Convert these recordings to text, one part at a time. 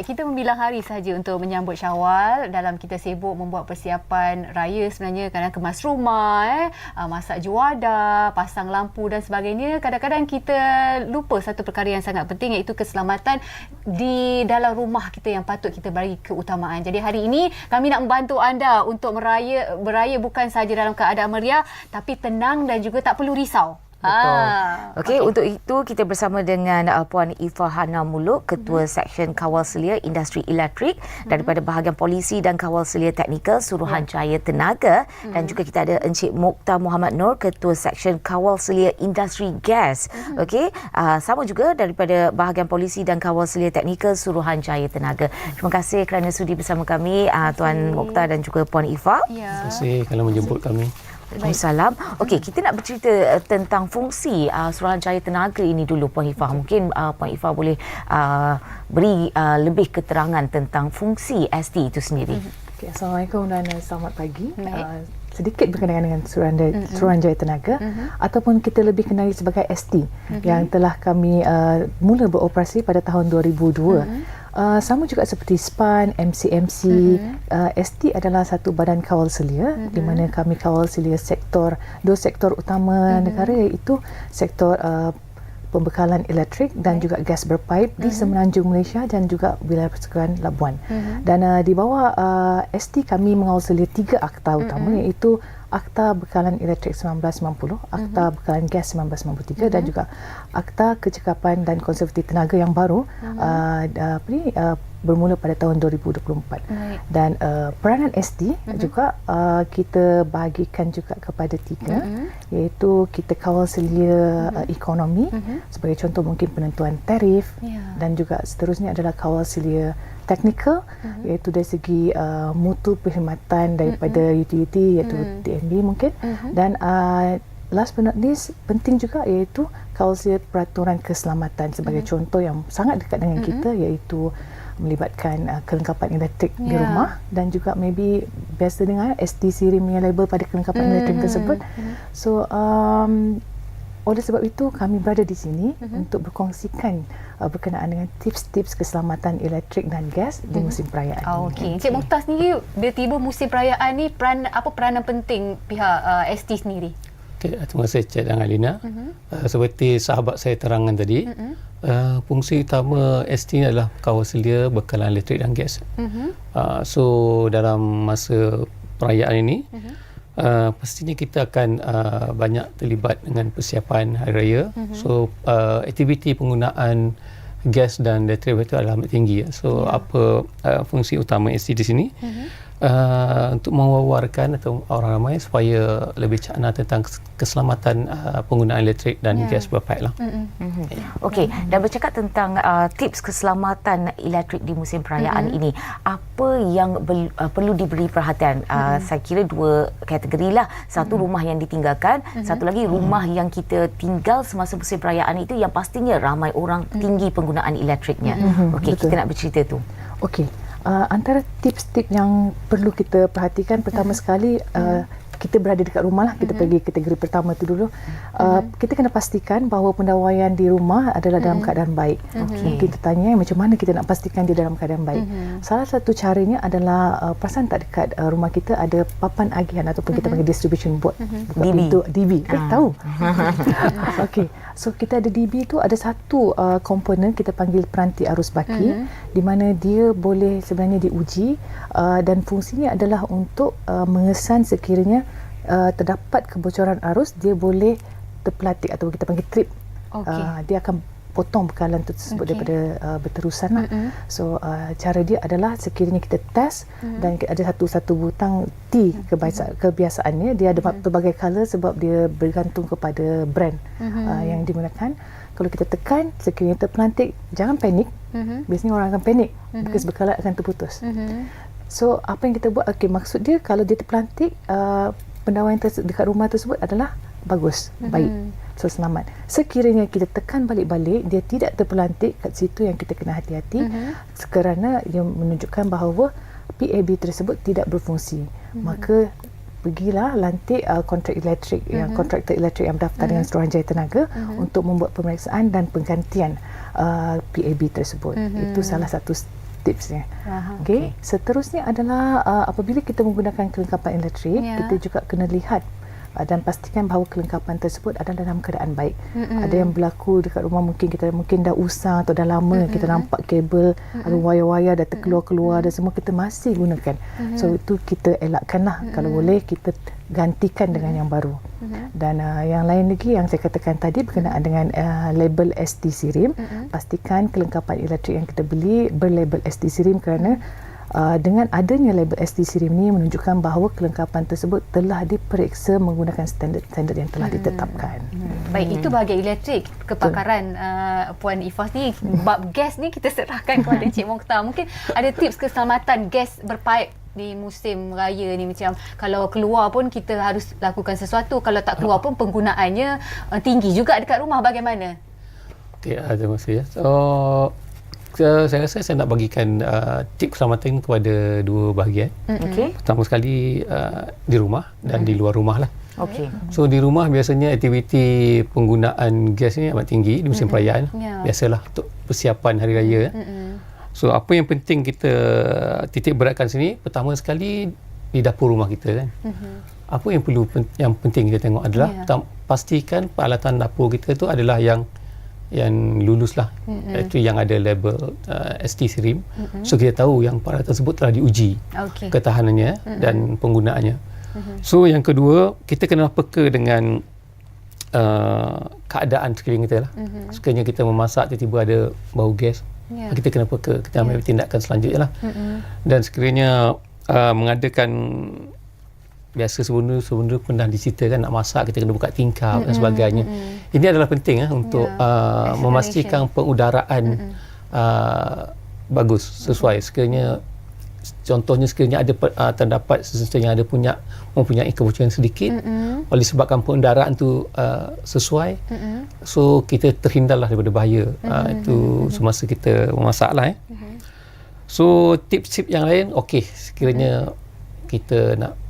Baik, kita membilang hari sahaja untuk menyambut Syawal. Dalam kita sibuk membuat persiapan raya sebenarnya, kadang kemas rumah, masak juada, pasang lampu dan sebagainya. Kadang-kadang kita lupa satu perkara yang sangat penting, iaitu keselamatan di dalam rumah kita yang patut kita beri keutamaan. Jadi hari ini kami nak membantu anda untuk beraya bukan sahaja dalam keadaan meriah, tapi tenang dan juga tak perlu risau. Betul. Okey, untuk itu kita bersama dengan Puan Ifah Hana Muluk, Ketua Seksyen Kawal Selia Industri Elektrik daripada bahagian Polisi dan Kawal Selia Teknikal Suruhanjaya Tenaga, dan juga kita ada Encik Mokhtar Muhammad Nur, Ketua Seksyen Kawal Selia Industri Gas. Okey, sama juga daripada bahagian Polisi dan Kawal Selia Teknikal Suruhanjaya Tenaga. Terima kasih kerana sudi bersama kami Tuan Mokhtar dan juga Puan Ifah. Terima kasih kerana menjemput kami. Waalaikumsalam. Okey, kita nak bercerita tentang fungsi Suruhanjaya Tenaga ini dulu, Puan Ifah. Mungkin Puan Ifah boleh beri lebih keterangan tentang fungsi ST itu sendiri. Okay, Assalamualaikum dan selamat pagi. Sedikit berkenaan dengan Suruhanjaya Tenaga ataupun kita lebih kenali sebagai ST yang telah kami mula beroperasi pada tahun 2002. Sama juga seperti SPAN, MCMC, ST adalah satu badan kawal selia di mana kami kawal selia dua sektor utama negara, iaitu sektor pembekalan elektrik dan juga gas berpaip di Semenanjung Malaysia dan juga wilayah persekutuan Labuan. Dan di bawah ST kami mengawal selia 3 akta utama, iaitu Akta Bekalan Elektrik 1990, Akta Bekalan Gas 1993 dan juga Akta Kecekapan dan Konservasi Tenaga yang baru bermula pada tahun 2024. Dan peranan ST juga kita bahagikan juga kepada 3, iaitu kita kawal selia ekonomi, sebagai contoh mungkin penentuan tarif, dan juga seterusnya adalah kawal selia teknikal, iaitu dari segi mutu perkhidmatan daripada utility, iaitu DNB mungkin, dan last but not least penting juga iaitu kawal selia peraturan keselamatan, sebagai contoh yang sangat dekat dengan kita, iaitu melibatkan kelengkapan elektrik di rumah, dan juga maybe biasa dengar ST Sirim yang label pada kelengkapan elektrik tersebut. So oleh sebab itu kami berada di sini untuk berkongsikan berkenaan dengan tips-tips keselamatan elektrik dan gas di musim perayaan. Okey, Encik Mokhtar sendiri bila tiba musim perayaan ni, peranan penting pihak ST sendiri? Okay, terima kasih Cik dan Alina. Seperti sahabat saya terangkan tadi, fungsi utama ST ni adalah kawal selia bekalan elektrik dan gas. So dalam masa perayaan ini, pastinya kita akan banyak terlibat dengan persiapan hari raya. So aktiviti penggunaan gas dan elektrik itu adalah amat tinggi. So apa fungsi utama ST di sini? Untuk mewawarkan atau orang ramai supaya lebih cakna tentang keselamatan penggunaan elektrik dan gas berpaip lah. Okey, dan bercakap tentang tips keselamatan elektrik di musim perayaan ini, apa yang perlu diberi perhatian? Saya kira 2 kategori lah. Satu, rumah yang ditinggalkan, satu lagi rumah yang kita tinggal semasa musim perayaan itu, yang pastinya ramai orang tinggi penggunaan elektriknya. Okey, kita nak bercerita tu. Okey. Antara tips-tips yang perlu kita perhatikan, pertama sekali kita berada dekat rumah lah, kita pergi kategori pertama tu dulu. Kita kena pastikan bahawa pendawaian di rumah adalah dalam keadaan baik. Kita tanya macam mana kita nak pastikan dia dalam keadaan baik. Salah satu caranya adalah perasan tak dekat rumah kita ada papan agihan ataupun kita panggil distribution board. DB. Tahu? Okey. So kita ada DB tu, ada satu komponen kita panggil peranti arus baki, di mana dia boleh sebenarnya diuji, dan fungsinya adalah untuk mengesan sekiranya terdapat kebocoran arus, dia boleh terpelatik atau kita panggil trip. Dia akan potong bekalan tersebut daripada berterusan lah. So cara dia adalah sekiranya kita test, dan ada satu butang T, kebiasaannya dia ada pelbagai color sebab dia bergantung kepada brand yang digunakan. Kalau kita tekan, sekiranya terpelantik, jangan panik. Biasanya orang akan panik because bekalan akan terputus. So apa yang kita buat, maksud dia kalau dia terpelantik, pendawaian dekat rumah tersebut adalah bagus, baik, so selamat. Sekiranya kita tekan balik-balik, dia tidak terpelantik, kat situ yang kita kena hati-hati, kerana dia menunjukkan bahawa PAB tersebut tidak berfungsi. Maka pergilah lantik kontrak elektrik, yang kontraktor elektrik yang berdaftar dengan Suruhanjaya Tenaga untuk membuat pemeriksaan dan penggantian PAB tersebut. Itu salah satu tipsnya. Okey. Seterusnya adalah apabila kita menggunakan kelengkapan elektrik, kita juga kena lihat dan pastikan bahawa kelengkapan tersebut ada dalam keadaan baik. Ada yang berlaku dekat rumah, mungkin dah usang atau dah lama kita nampak kabel, ada wayar-wayar dah terkeluar-keluar dan semua kita masih gunakan. So itu kita elakkanlah. Kalau boleh kita gantikan dengan yang baru. Dan yang lain lagi yang saya katakan tadi berkenaan dengan label ST Sirim, pastikan kelengkapan elektrik yang kita beli berlabel ST Sirim kerana dengan adanya label ST Sirim ni menunjukkan bahawa kelengkapan tersebut telah diperiksa menggunakan standard yang telah ditetapkan. Baik, itu bahagian elektrik. Kepakaran Puan Ifah ni, bab gas ni kita serahkan kepada Encik Mokhtar. Mungkin ada tips keselamatan gas berpaip di musim raya ni, macam kalau keluar pun kita harus lakukan sesuatu, kalau tak keluar pun penggunaannya tinggi juga dekat rumah, bagaimana? Okay, terima kasih. Saya rasa saya nak bagikan tip keselamatan kepada dua bahagian. Pertama sekali di rumah dan di luar rumah lah. So di rumah biasanya aktiviti penggunaan gas ni amat tinggi di musim perayaan. Biasalah untuk persiapan hari raya. So apa yang penting kita titik beratkan sini, pertama sekali di dapur rumah kita kan. Apa yang penting kita tengok adalah pastikan peralatan dapur kita tu adalah yang lulus lah, iaitu yang ada label ST Sirim. So kita tahu yang peralatan tersebut telah diuji ketahanannya dan penggunaannya. So yang kedua, kita kena peka dengan keadaan sekeliling kita lah. Sekiranya kita memasak tiba-tiba ada bau gas, kita kena peka, kita ambil tindakan selanjutnya lah. Dan sekiranya mengadakan, biasa sebelum pernah diceritakan nak masak kita kena buka tingkap dan sebagainya. Ini adalah penting untuk memastikan pengudaraan bagus, sesuai. Sekiranya contohnya sekiranya ada terdapat sesuatu yang mempunyai kebocoran sedikit, oleh sebabkan pengudaraan tu sesuai, so kita terhindarlah daripada bahaya itu semasa kita memasak lah. So tips-tips yang lain, sekiranya kita nak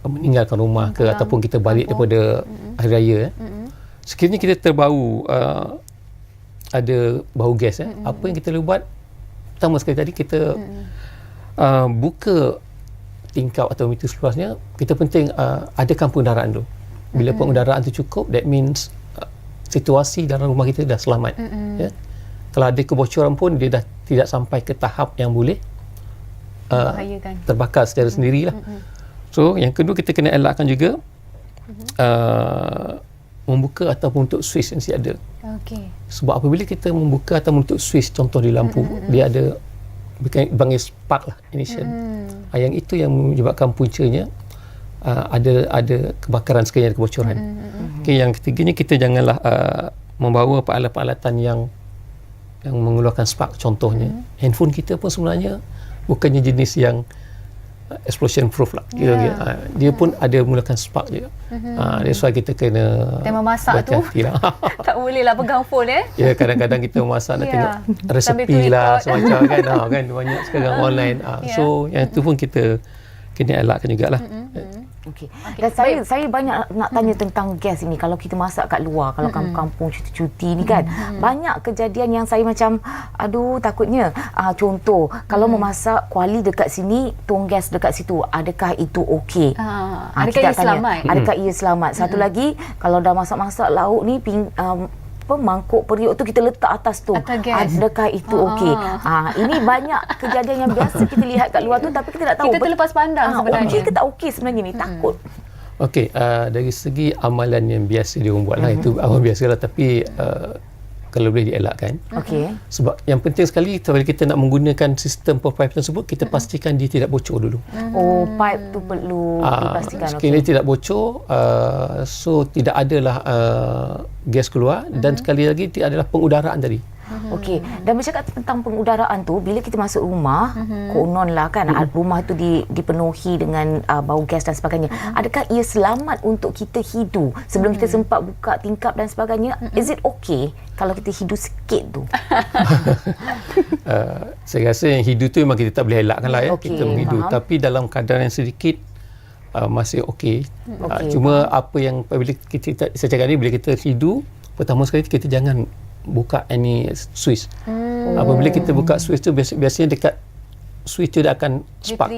meninggalkan rumah ke ataupun kita balik daripada hari raya, sekiranya kita terbau ada bau gas, apa yang kita boleh buat? Pertama sekali tadi kita buka tingkap atau meter seluasnya. Kita penting adakan pengudaraan dulu. Bila pengudaraan tu cukup, that means situasi dalam rumah kita dah selamat. Kalau ada kebocoran pun dia dah tidak sampai ke tahap yang boleh terbakar secara sendirilah. So yang kedua, kita kena elakkan juga membuka ataupun menutup switch yang mesti ada. Sebab apabila kita membuka atau menutup switch, contoh di lampu, dia ada panggil spark lah, ignition. Yang itu yang menyebabkan puncanya ada kebakaran sekiranya ada kebocoran. Yang ketiganya, kita janganlah membawa peralatan-peralatan yang mengeluarkan spark. Contohnya handphone kita pun sebenarnya bukannya jenis yang explosion proof lah. Dia pun ada menggunakan spark juga. That's why kita kena memasak tu tak boleh lah pegang phone kadang-kadang kita memasak nak tengok resepi lah semacam kan banyak sekarang online. So yang tu pun kita kena elakkan jugalah. Dan saya banyak nak tanya tentang gas ini. Kalau kita masak kat luar, kalau kampung-kampung cuti-cuti ni kan, banyak kejadian yang saya macam aduh takutnya. Contoh, kalau memasak kuali dekat sini, tong gas dekat situ, adakah itu okey? Adakah ia selamat? Adakah ia selamat? Satu lagi, kalau dah masak-masak lauk ni, mangkuk periuk tu kita letak atas tu, adakah itu okey? Ini banyak kejadian yang biasa kita lihat kat luar tu, tapi kita tak tahu kita terlepas pandang sebenarnya okey ke tak okey sebenarnya ni. Takut. Dari segi amalan yang biasa dia orang buat lah, itu awal biasalah, tapi kalau boleh dielakkan. Sebab yang penting sekali, kalau kita nak menggunakan sistem pipe tersebut, kita pastikan dia tidak bocor dulu. Pipe tu perlu dipastikan. Sekiranya tidak bocor, so tidak adalah gas keluar, dan sekali lagi tidak adalah pengudaraan tadi. Dan bercakap tentang pengudaraan tu, bila kita masuk rumah, konon lah kan, rumah tu dipenuhi dengan bau gas dan sebagainya. Adakah ia selamat untuk kita hidu sebelum kita sempat buka tingkap dan sebagainya? Is it okay kalau kita hidu sikit tu? Saya rasa yang hidu tu memang kita tak boleh elakkan lah kita menghidu. Tapi dalam keadaan yang sedikit masih okey. Cuma apa yang bila saya cakap ni, bila kita hidu, pertama sekali kita jangan buka any switch. Apabila kita buka switch tu, biasanya dekat switch tu dia akan Dia spark.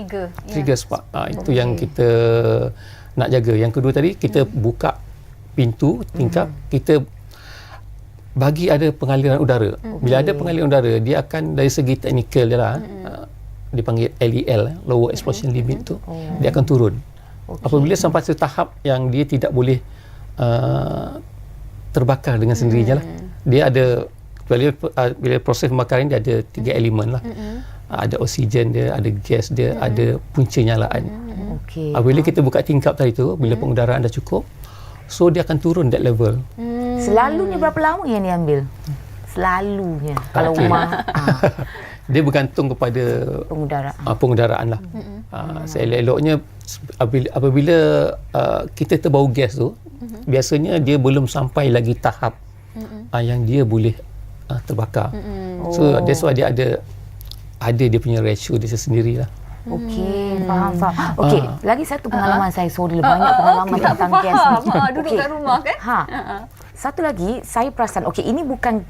Trigger spark. Itu yang kita nak jaga. Yang kedua tadi, kita buka pintu tingkap, kita bagi ada pengaliran udara. Bila ada pengaliran udara, dia akan dari segi teknikal dia lah, dipanggil LEL, lower explosion limit tu, dia akan turun. Apabila sampai satu tahap yang dia tidak boleh terbakar dengan sendirinya lah. Dia ada, bila proses pembakaran dia ada 3 elemen lah. Ada oksigen dia, ada gas dia, ada punca nyalaan. Apabila kita buka tingkap tadi tu, bila pengudaraan dah cukup, so dia akan turun that level. Selalunya berapa lama yang diambil? Selalunya. Kalau rumah dia bergantung kepada pengudaraan lah. Seelok-eloknya apabila kita terbau gas tu, biasanya dia belum sampai lagi tahap yang dia boleh terbakar. So that's why dia ada dia punya ratio dia sendiri lah. Okey, faham. Okey, lagi satu pengalaman saya. Sorry, banyak pengalaman tentang gas ni. Duduk kat rumah kan? Satu lagi, saya perasan, okey, ini bukan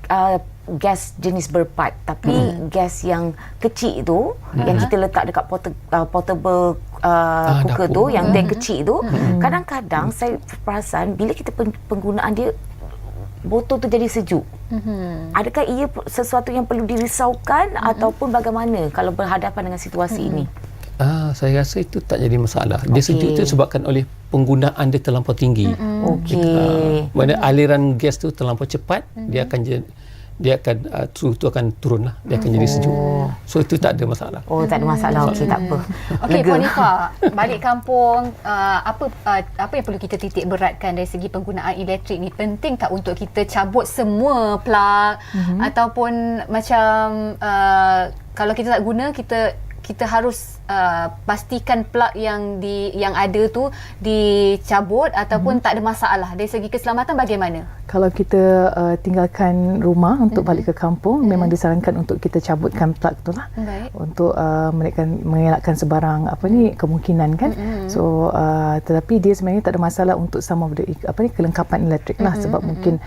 gas jenis berpad, tapi gas yang kecil tu, yang kita letak dekat portable cooker tu, yang tank kecil tu. Kadang-kadang saya perasan bila kita penggunaan dia, botol tu jadi sejuk. Adakah ia sesuatu yang perlu dirisaukan ataupun bagaimana kalau berhadapan dengan situasi ini? Saya rasa itu tak jadi masalah. Dia sejuk itu disebabkan oleh penggunaan dia terlampau tinggi. Mana aliran gas tu terlampau cepat, dia akan suhu tu akan turun lah. Dia akan jadi sejuk. So itu tak ada masalah. Tak ada masalah. Okey, tak apa. Okey, Puan Ifah, balik kampung, apa yang perlu kita titik beratkan dari segi penggunaan elektrik ni? Penting tak untuk kita cabut semua plug ataupun macam kalau kita tak guna, kita harus pastikan plug yang ada tu dicabut ataupun tak ada masalah. Dari segi keselamatan bagaimana? Kalau kita tinggalkan rumah untuk balik ke kampung, memang disarankan untuk kita cabutkan plug tu lah. Untuk mengelakkan sebarang kemungkinan kan. So tetapi dia sebenarnya tak ada masalah untuk some of the kelengkapan elektrik lah, sebab mungkin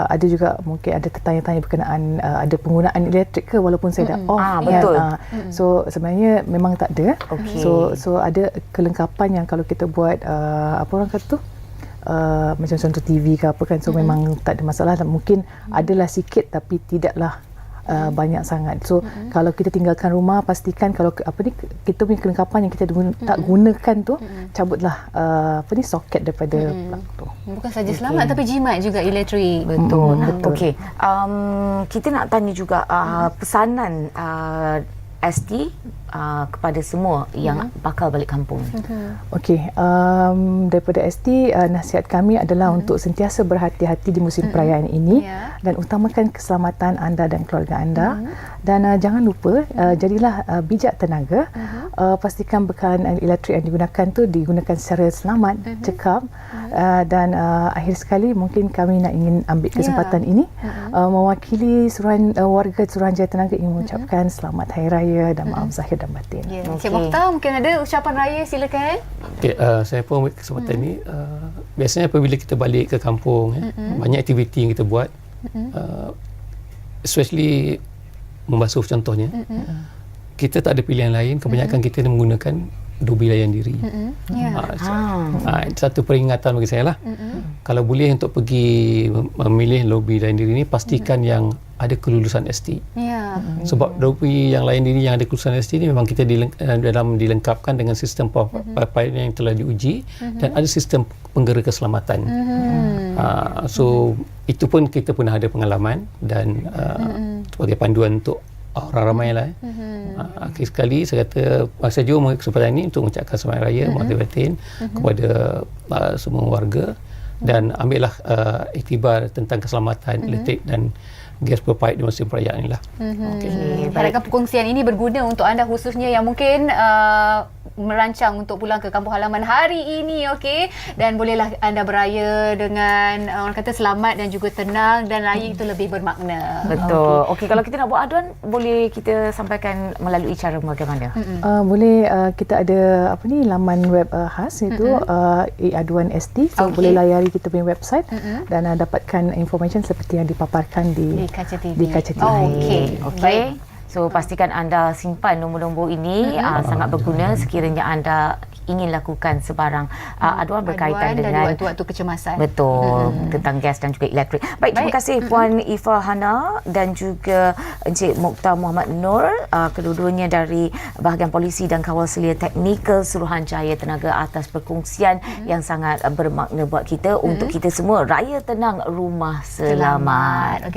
ada juga mungkin ada tertanya-tanya berkenaan ada penggunaan elektrik ke walaupun saya dah off. Betul. So sebenarnya memang tak ada. So ada kelengkapan yang kalau kita buat apa orang kata tu, macam contoh TV ke apa kan, so memang tak ada masalah. Mungkin adalah sikit tapi tidaklah banyak sangat. So kalau kita tinggalkan rumah, pastikan kalau kita punya kelengkapan yang kita tak gunakan tu, cabutlah soket daripada plug tu. Bukan saja selamat tapi jimat juga elektrik. Betul. Okey. Kita nak tanya juga pesanan ST kepada semua yang bakal balik kampung. Okey, daripada ST, nasihat kami adalah untuk sentiasa berhati-hati di musim perayaan ini dan utamakan keselamatan anda dan keluarga anda. Dan jangan lupa, jadilah bijak tenaga. Pastikan bekalan elektrik yang digunakan tu digunakan secara selamat, cekap. Dan akhir sekali, mungkin kami ingin ambil kesempatan ini mewakili warga Suruhanjaya Tenaga ingin mengucapkan selamat Hari Raya dan maaf zahir dan batin. Encik Mokhtar, mungkin ada ucapan raya, silakan. Okay, saya pun ambil kesempatan ini. Biasanya apabila kita balik ke kampung, banyak aktiviti yang kita buat, especially membasuh contohnya, kita tak ada pilihan lain. Kebanyakan kita menggunakan lobi layan diri. Satu peringatan bagi saya lah. Kalau boleh untuk pergi memilih lobi layan diri ni, pastikan yang ada kelulusan ST. Sebab lobi yang layan diri yang ada kelulusan ST ni memang kita dilengkapkan dengan sistem pipeline yang telah diuji dan ada sistem penggera keselamatan. So itu pun kita pun ada pengalaman dan sebagai panduan untuk orang ramai lah. Akhir sekali saya kata, saya juga mengambil kesempatan ini untuk mengucapkan selamat raya Maha Batin kepada semua warga dan ambillah iktibar tentang keselamatan elektrik dan gas berpaip di musim perayaan inilah. Harapkan perkongsian ini berguna untuk anda khususnya yang mungkin merancang untuk pulang ke kampung halaman hari ini, okey, dan bolehlah anda beraya dengan orang kata selamat dan juga tenang, dan raya itu lebih bermakna. Betul. Okey, kalau kita nak buat aduan, boleh kita sampaikan melalui cara bagaimana? Boleh, kita ada laman web khas iaitu aduan ST. So boleh layari kita punya website dan dapatkan information seperti yang dipaparkan di kaca TV. Okey. So pastikan anda simpan nombor-nombor ini sangat berguna sekiranya anda ingin lakukan sebarang aduan berkaitan dan dengan waktu-waktu kecemasan. betul tentang gas dan juga elektrik. Baik, terima kasih Puan Ifah Hana dan juga Encik Mokhtar Muhammad Nur, kedua-duanya dari bahagian polisi dan kawal selia teknikal Suruhanjaya Tenaga atas perkongsian yang sangat bermakna buat kita untuk kita semua. Raya tenang, rumah selamat. Okey.